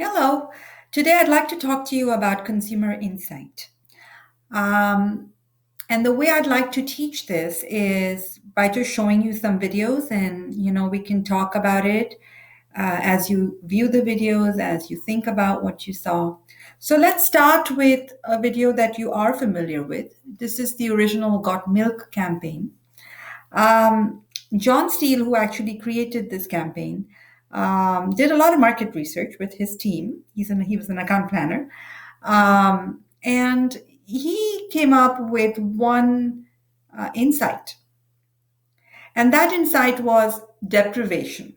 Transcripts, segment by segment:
Hello. Today I'd like to talk to you about consumer insight. Um, and the way I'd like to teach this is by just showing you some videos, and we can talk about it as you view the videos, as you think about what you saw. So let's start with a video that you are familiar with. This is the original Got Milk campaign. Um, John Steele, who actually created this campaign, did a lot of market research with his team. He was an account planner, and he came up with one insight, and that insight was deprivation.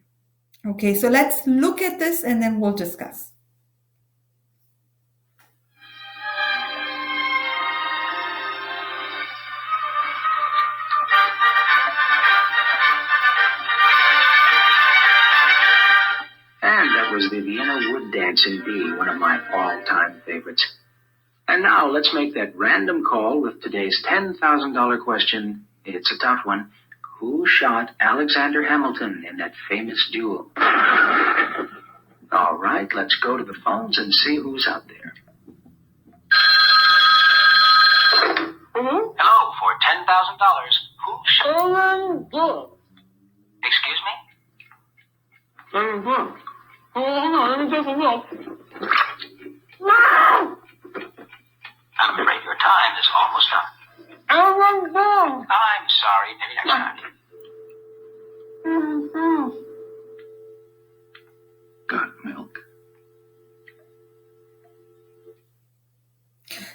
Okay, so let's look at this, and then we'll discuss. And that was the Vienna Wood Dancing Bee, one of my all-time favorites. And now let's make that random call with today's $10,000 question. It's a tough one. Who shot Alexander Hamilton in that famous duel? All right, let's go to the phones and see who's out there. Hello, for $10,000. Who shot... Excuse me? I'm afraid your time is almost up. I'm sorry, maybe next time. Got milk.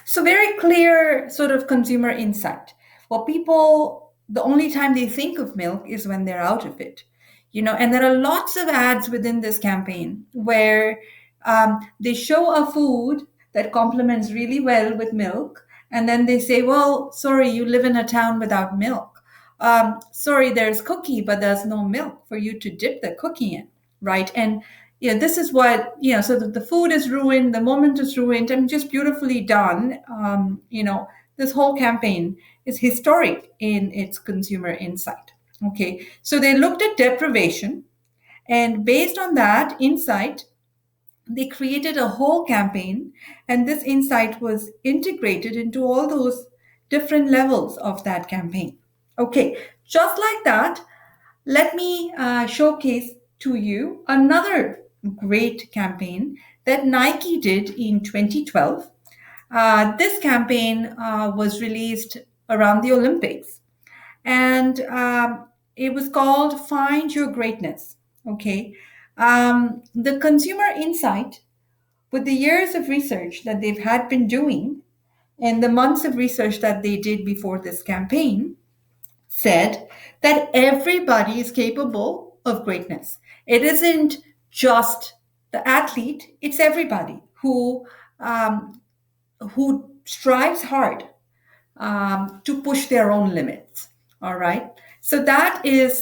So very clear sort of consumer insight. Well, people, the only time they think of milk is when they're out of it. And there are lots of ads within this campaign where they show a food that complements really well with milk, and then they say, well, sorry, you live in a town without milk. Sorry, there's cookie, but there's no milk for you to dip the cookie in, right? And this is what, so that the food is ruined, the moment is ruined, and just beautifully done. This whole campaign is historic in its consumer insight. Okay, so they looked at deprivation, and based on that insight, they created a whole campaign, and this insight was integrated into all those different levels of that campaign. Okay, just like that, let me showcase to you another great campaign that Nike did in 2012. This campaign was released around the Olympics, and it was called Find Your Greatness. Okay, the consumer insight, with the years of research that they've had been doing and the months of research that they did before this campaign, said that everybody is capable of greatness. It isn't just the athlete; it's everybody um, who strives hard to push their own limits. All right. So that is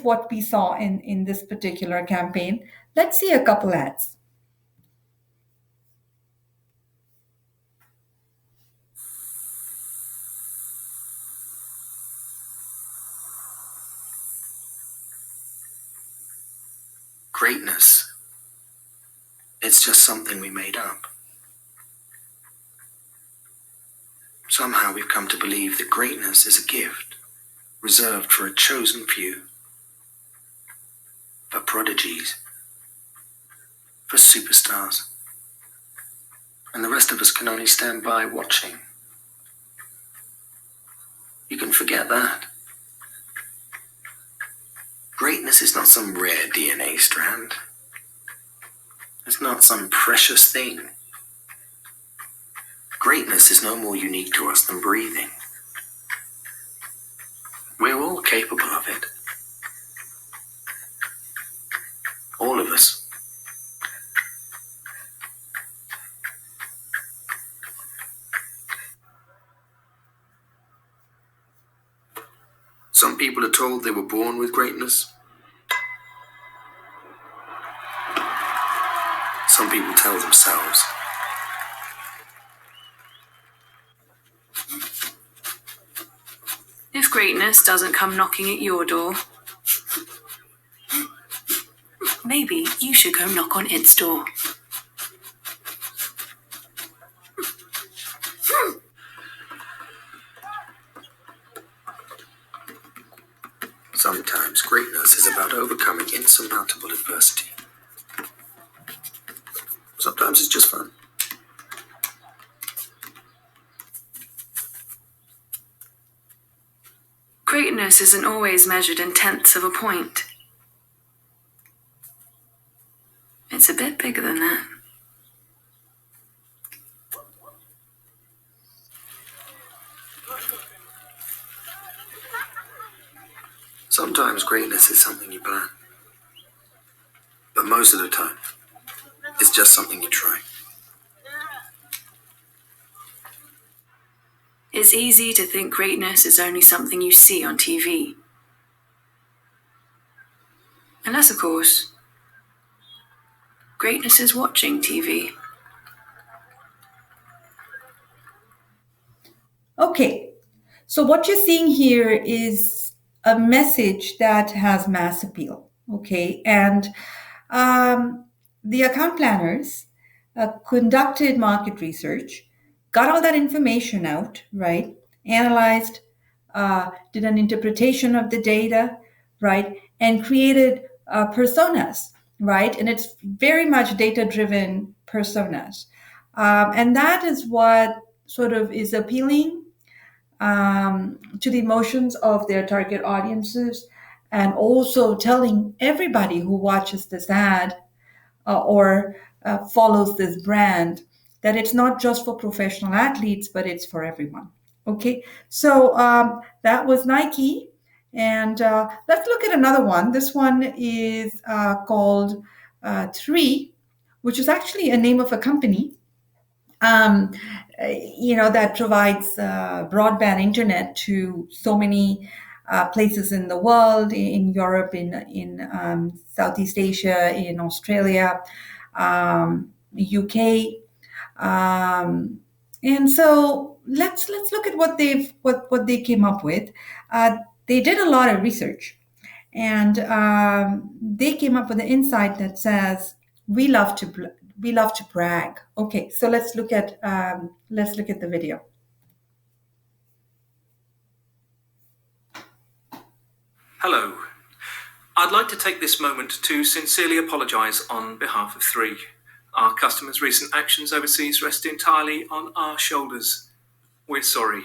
what we saw in this particular campaign. Let's see a couple ads. Greatness. It's just something we made up. Somehow we've come to believe that greatness is a gift reserved for a chosen few, for prodigies, for superstars, and the rest of us can only stand by watching. You can forget that. Greatness is not some rare DNA strand. It's not some precious thing. Greatness is no more unique to us than breathing. We're all capable of it. All of us. Some people are told they were born with greatness. Some people tell themselves. If greatness doesn't come knocking at your door, Maybe you should go knock on its door. Sometimes greatness is about overcoming insurmountable adversity. Sometimes it's just fun. Greatness isn't always measured in tenths of a point. It's a bit bigger than that. Sometimes greatness is something you plan. But most of the time, it's just something you try. It's easy to think greatness is only something you see on TV. Unless, of course, greatness is watching TV. Okay, so what you're seeing here is a message that has mass appeal. Okay, and the account planners conducted market research, got all that information out, right? Analyzed, did an interpretation of the data, right? And created personas, right? And it's very much data-driven personas. And that is what sort of is appealing to the emotions of their target audiences, and also telling everybody who watches this ad or follows this brand that it's not just for professional athletes, but it's for everyone. Okay, so that was Nike. And let's look at another one. This one is called 3, which is actually a name of a company that provides broadband internet to so many places in the world, in Europe, in Southeast Asia, in Australia, UK, and so let's look at what they came up with. They did a lot of research, and they came up with an insight that says we love to brag. Okay, so let's look at the video. Hello. I'd like to take this moment to sincerely apologise on behalf of 3. Our customers' recent actions overseas rest entirely on our shoulders. We're sorry.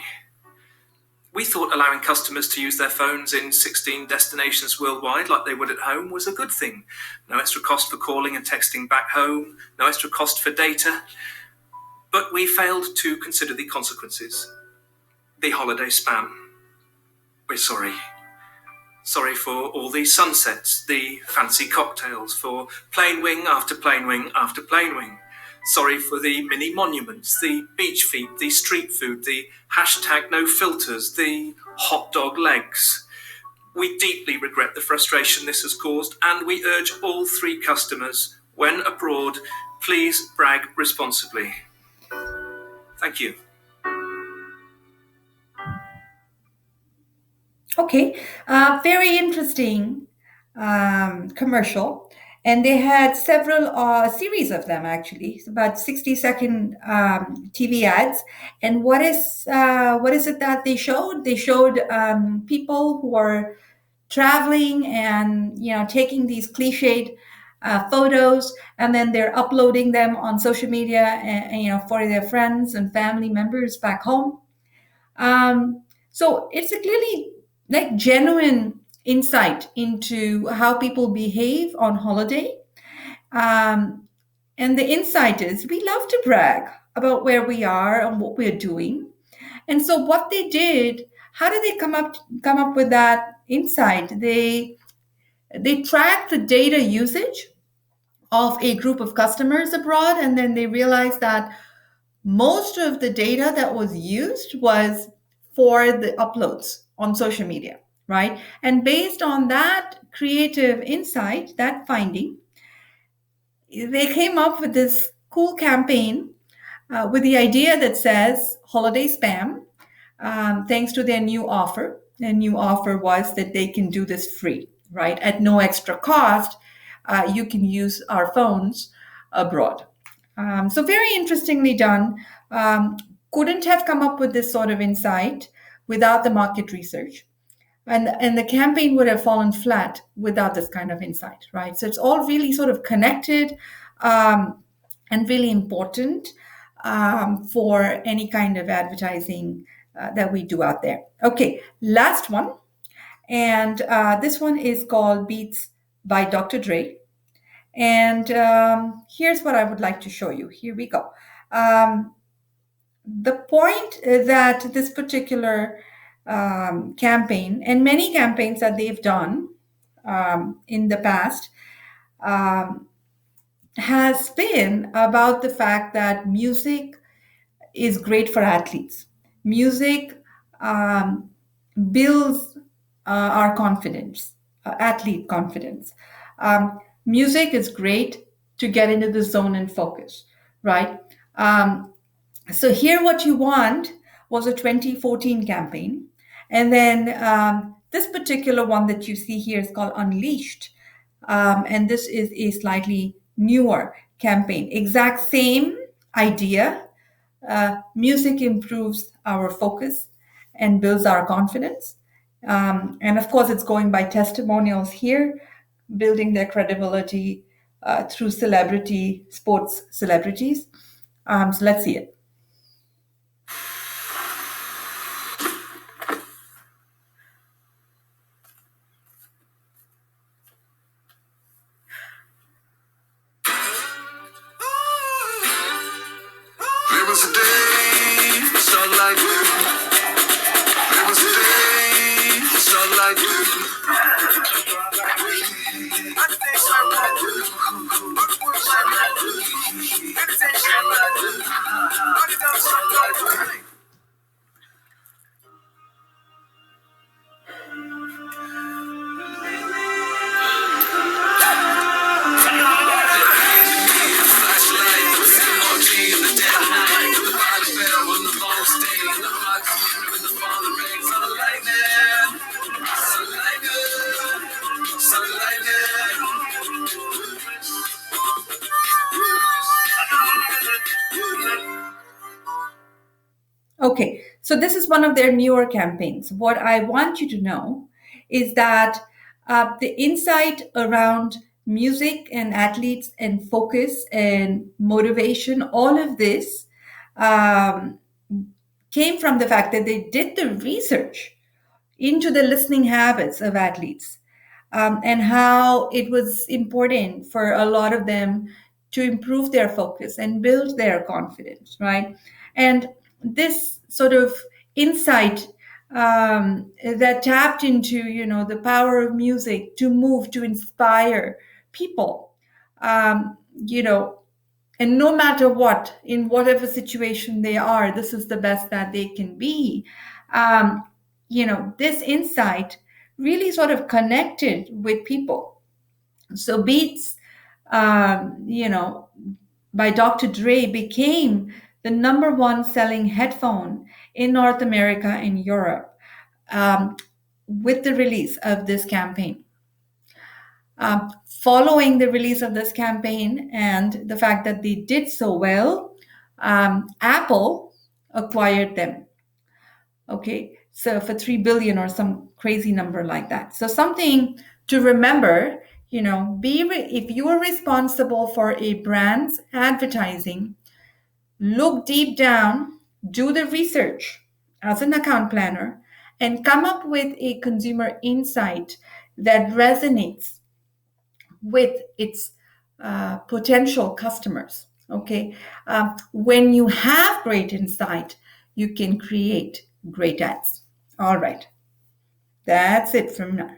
We thought allowing customers to use their phones in 16 destinations worldwide like they would at home was a good thing. No extra cost for calling and texting back home, no extra cost for data. But we failed to consider the consequences. The holiday spam. We're sorry. Sorry for all the sunsets, the fancy cocktails, for plane wing after plane wing after plane wing. Sorry for the mini monuments, the beach feet, the street food, the hashtag no filters, the hot dog legs. We deeply regret the frustration this has caused, and we urge all 3 customers, when abroad, please brag responsibly. Thank you. Okay, very interesting commercial, and they had several series of them actually. It's about 60-second TV ads. And what is it that they showed? They showed people who are traveling and taking these cliched photos, and then they're uploading them on social media and for their friends and family members back home. So it's a clearly like genuine insight into how people behave on holiday. And the insight is we love to brag about where we are and what we're doing. And so what they did, how did they come up with that insight? They tracked the data usage of a group of customers abroad, and then they realized that most of the data that was used was for the uploads on social media, right? And based on that creative insight, that finding, they came up with this cool campaign with the idea that says holiday spam, thanks to their new offer. Their new offer was that they can do this free, right? At no extra cost. you can use our phones abroad. So very interestingly done. Couldn't have come up with this sort of insight without the market research. And the campaign would have fallen flat without this kind of insight, right? So it's all really sort of connected and really important for any kind of advertising that we do out there. Okay, last one. And this one is called Beats by Dr. Dre. And here's what I would like to show you. Here we go. The point that this particular campaign and many campaigns that they've done in the past has been about the fact that music is great for athletes. Music builds our confidence, athlete confidence. Music is great to get into the zone and focus, right? So here what you want was a 2014 campaign. And then this particular one that you see here is called Unleashed. And this is a slightly newer campaign. Exact same idea. Music improves our focus and builds our confidence. And of course, it's going by testimonials here, building their credibility through sports celebrities. So let's see it. There was a day, started like this. There was a day, started like this. Okay, so this is one of their newer campaigns. What I want you to know is that the insight around music and athletes and focus and motivation, all of this came from the fact that they did the research into the listening habits of athletes and how it was important for a lot of them to improve their focus and build their confidence, right? And this sort of insight that tapped into, the power of music to move, to inspire people, and no matter what, in whatever situation they are, this is the best that they can be. This insight really sort of connected with people. So Beats, by Dr. Dre became the #1 selling headphone in North America and Europe with the release of this campaign. Following the release of this campaign and the fact that they did so well, Apple acquired them. Okay, so for $3 billion or some crazy number like that. So something to remember, if you are responsible for a brand's advertising, look deep down, do the research as an account planner, and come up with a consumer insight that resonates with its potential customers. Okay, when you have great insight, you can create great ads. All right, that's it from now.